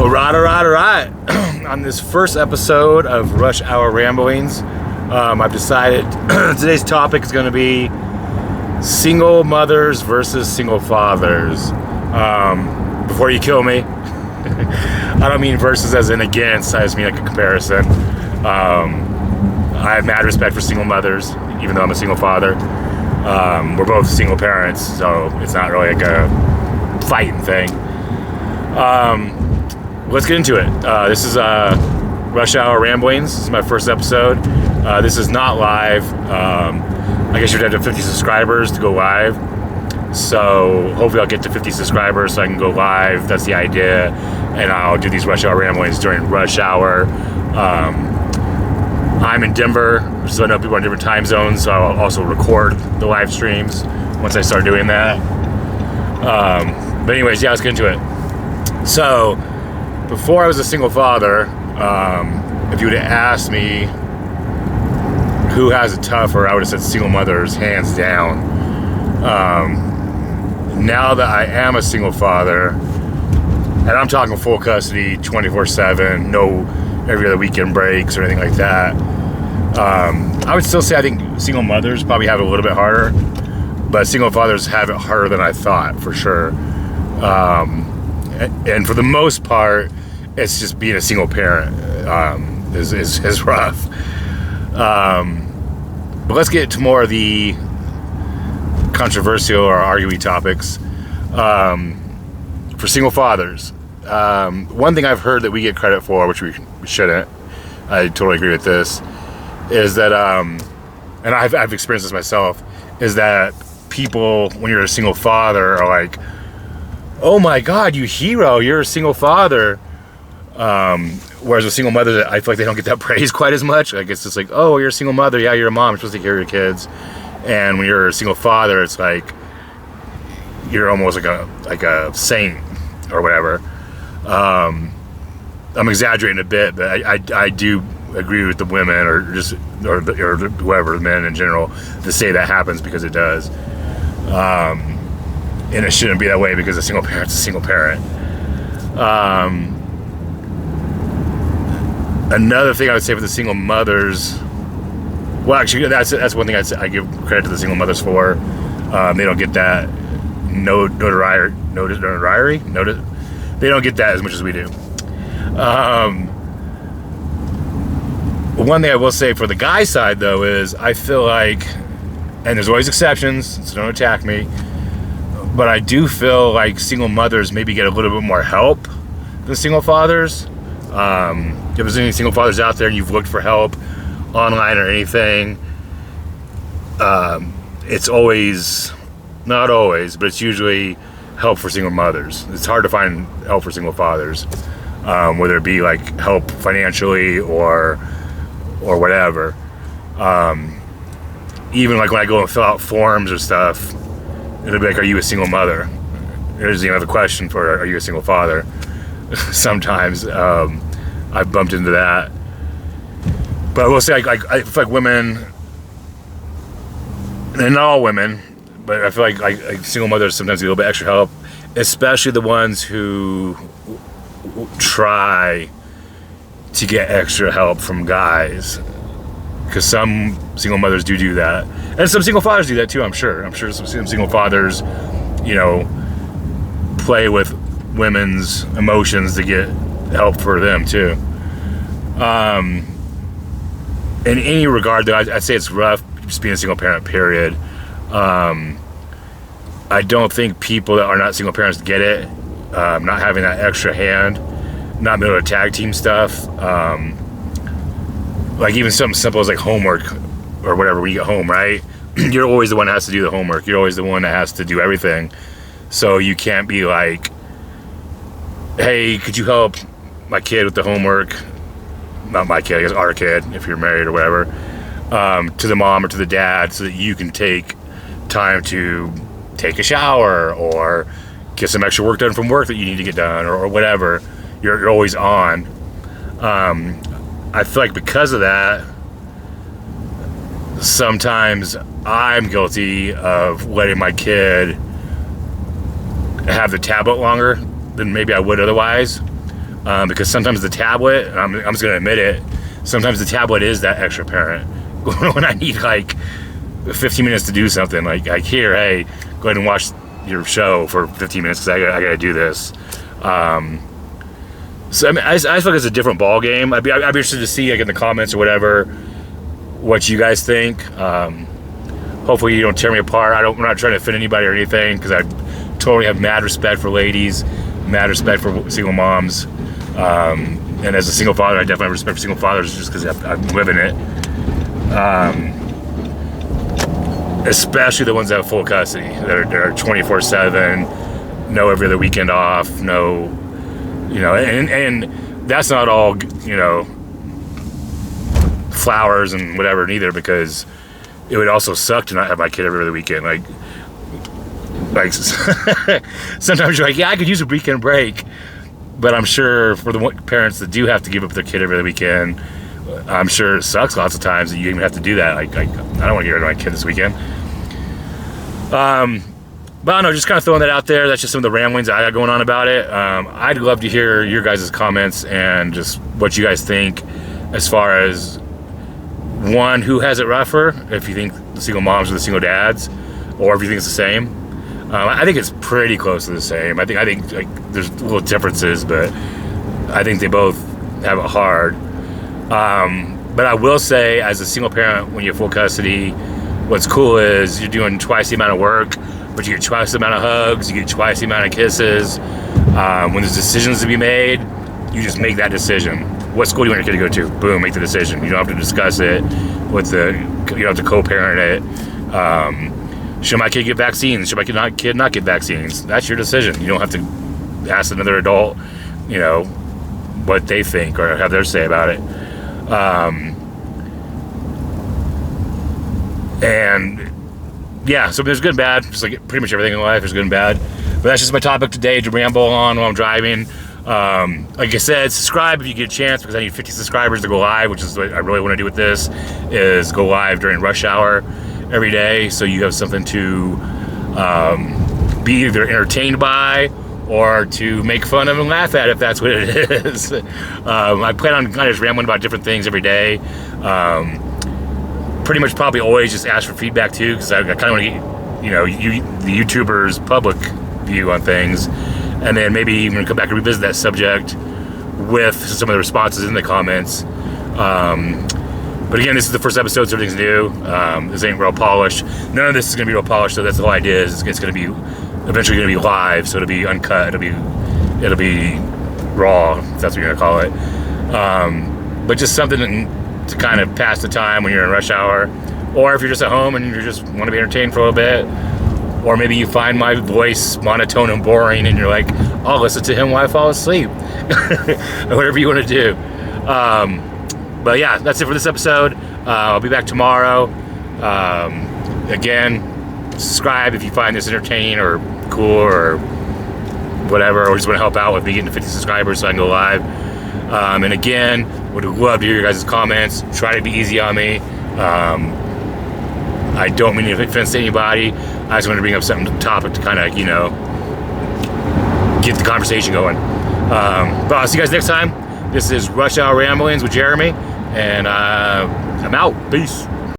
All right. On this first episode of Rush Hour Ramblings, I've decided today's topic is going to be single mothers versus single fathers. Before you kill me, I don't mean versus as in against, I just mean like a comparison. I have mad respect for single mothers, even though I'm a single father. We're both single parents, so it's not really like a fighting thing. Let's get into it. This is Rush Hour Ramblings. This is my first episode. This is not live. I guess you'd have to have 50 subscribers to go live. So hopefully I'll get to 50 subscribers so I can go live. That's the idea. And I'll do these Rush Hour Ramblings during rush hour. I'm in Denver, so I know people are in different time zones, so I'll also record the live streams once I start doing that. But anyways, yeah, let's get into it. So, before I was a single father, if you would have asked me who has it tougher, I would have said single mothers, hands down. Now that I am a single father, and I'm talking full custody, 24/7, no every other weekend breaks or anything like that, I would still say I think single mothers probably have it a little bit harder, but single fathers have it harder than I thought, for sure. And for the most part, it's just being a single parent is rough. But let's get to more of the controversial or arguing topics. For single fathers, one thing I've heard that we get credit for, which we shouldn't, I totally agree with this, is that, and I've experienced this myself, is that people, when you're a single father, are like, oh my God, you hero, you're a single father. Whereas a single mother, I feel like they don't get that praise quite as much. Like, it's just like, oh, you're a single mother, yeah, you're a mom, you're supposed to take care of your kids. And when you're a single father, it's like you're almost like a saint or whatever. I'm exaggerating a bit, but I do agree with the women or whoever, the men in general, to say that happens, because it does. And it shouldn't be that way, because a single parent's a single parent. Another thing I would say for the single mothers, well, actually, that's one thing I give credit to the single mothers for. They don't get that notoriety. They don't get that as much as we do. One thing I will say for the guy side, though, is I feel like, and there's always exceptions, so don't attack me, but I do feel like single mothers maybe get a little bit more help than single fathers. If there's any single fathers out there and you've looked for help online or anything, it's always, not always, but it's usually help for single mothers. It's hard to find help for single fathers, whether it be like help financially or whatever. Even like when I go and fill out forms or stuff, it'll be like, are you a single mother? There's another question for, are you a single father? Sometimes I've bumped into that. But I will say, I feel like women, and not all women, but I feel like single mothers sometimes need a little bit extra help, especially the ones who try to get extra help from guys. Because some single mothers do that. And some single fathers do that too, I'm sure. I'm sure some single fathers, play with women's emotions to get help for them too. In any regard, though, I'd say it's rough just being a single parent, period. I don't think people that are not single parents get it. Not having that extra hand, not being able to tag team stuff. Like even something simple as like homework or whatever, when you get home, right? You're always the one that has to do the homework. You're always the one that has to do everything. So you can't be like, hey, could you help my kid with the homework? Not my kid, I guess our kid, if you're married or whatever, to the mom or to the dad, so that you can take time to take a shower or get some extra work done from work that you need to get done, or whatever. You're always on. I feel like because of that, sometimes I'm guilty of letting my kid have the tablet longer than maybe I would otherwise. because sometimes the tablet, I'm just going to admit it, sometimes the tablet is that extra parent. When I need like 15 minutes to do something, like here, hey, go ahead and watch your show for 15 minutes because I got to do this. So I mean, I feel like it's a different ball game. I'd be interested to see, like, in the comments or whatever, what you guys think. Hopefully you don't tear me apart. I'm not trying to offend anybody or anything, because I totally have mad respect for ladies, mad respect for single moms, and as a single father, I definitely have respect for single fathers just because I'm living it. Especially the ones that have full custody, that are 24/7, no every other weekend off, no, and that's not all, flowers and whatever neither, because it would also suck to not have my kid every other weekend. Like sometimes you're like, yeah, I could use a weekend break, but I'm sure for the parents that do have to give up their kid every other weekend, I'm sure it sucks lots of times that you even have to do that. Like I don't want to get rid of my kid this weekend. But I don't know, just kind of throwing that out there. That's just some of the ramblings I got going on about it. I'd love to hear your guys' comments and just what you guys think as far as, one, who has it rougher, if you think the single moms or the single dads, or if you think it's the same. I think it's pretty close to the same. I think like, there's little differences, but I think they both have it hard. But I will say, as a single parent, when you have full custody, what's cool is you're doing twice the amount of work, but you get twice the amount of hugs, you get twice the amount of kisses. When there's decisions to be made, you just make that decision. What school do you want your kid to go to? Boom, make the decision. You don't have to discuss it with you don't have to co-parent it. Should my kid get vaccines? Should my kid not get vaccines? That's your decision. You don't have to ask another adult, what they think or have their say about it. And yeah, so there's good and bad, just like pretty much everything in life is good and bad. But that's just my topic today, to ramble on while I'm driving. Like I said, subscribe if you get a chance, because I need 50 subscribers to go live, which is what I really want to do with this, is go live during rush hour every day, so you have something to be either entertained by or to make fun of and laugh at, if that's what it is. I plan on kind of just rambling about different things every day. Pretty much probably always just ask for feedback too, because I kind of want to get, the YouTubers' public view on things, and then maybe even come back and revisit that subject with some of the responses in the comments. But again, this is the first episode, so everything's new. This ain't real polished. None of this is going to be real polished, so that's the whole idea. It's going to be eventually going to be live, so it'll be uncut. It'll be raw, if that's what you're going to call it. But just something to kind of pass the time when you're in rush hour, or if you're just at home and you just want to be entertained for a little bit, or maybe you find my voice monotone and boring and you're like, I'll listen to him while I fall asleep. Whatever you want to do. But yeah, that's it for this episode. I'll be back tomorrow. Again, subscribe if you find this entertaining or cool or whatever, or just want to help out with me getting to 50 subscribers so I can go live. And again, would love to hear your guys' comments. Try to be easy on me. I don't mean to offend anybody. I just want to bring up some topic to kind of, get the conversation going. But I'll see you guys next time. This is Rush Hour Ramblings with Jeremy, and I'm out. Peace.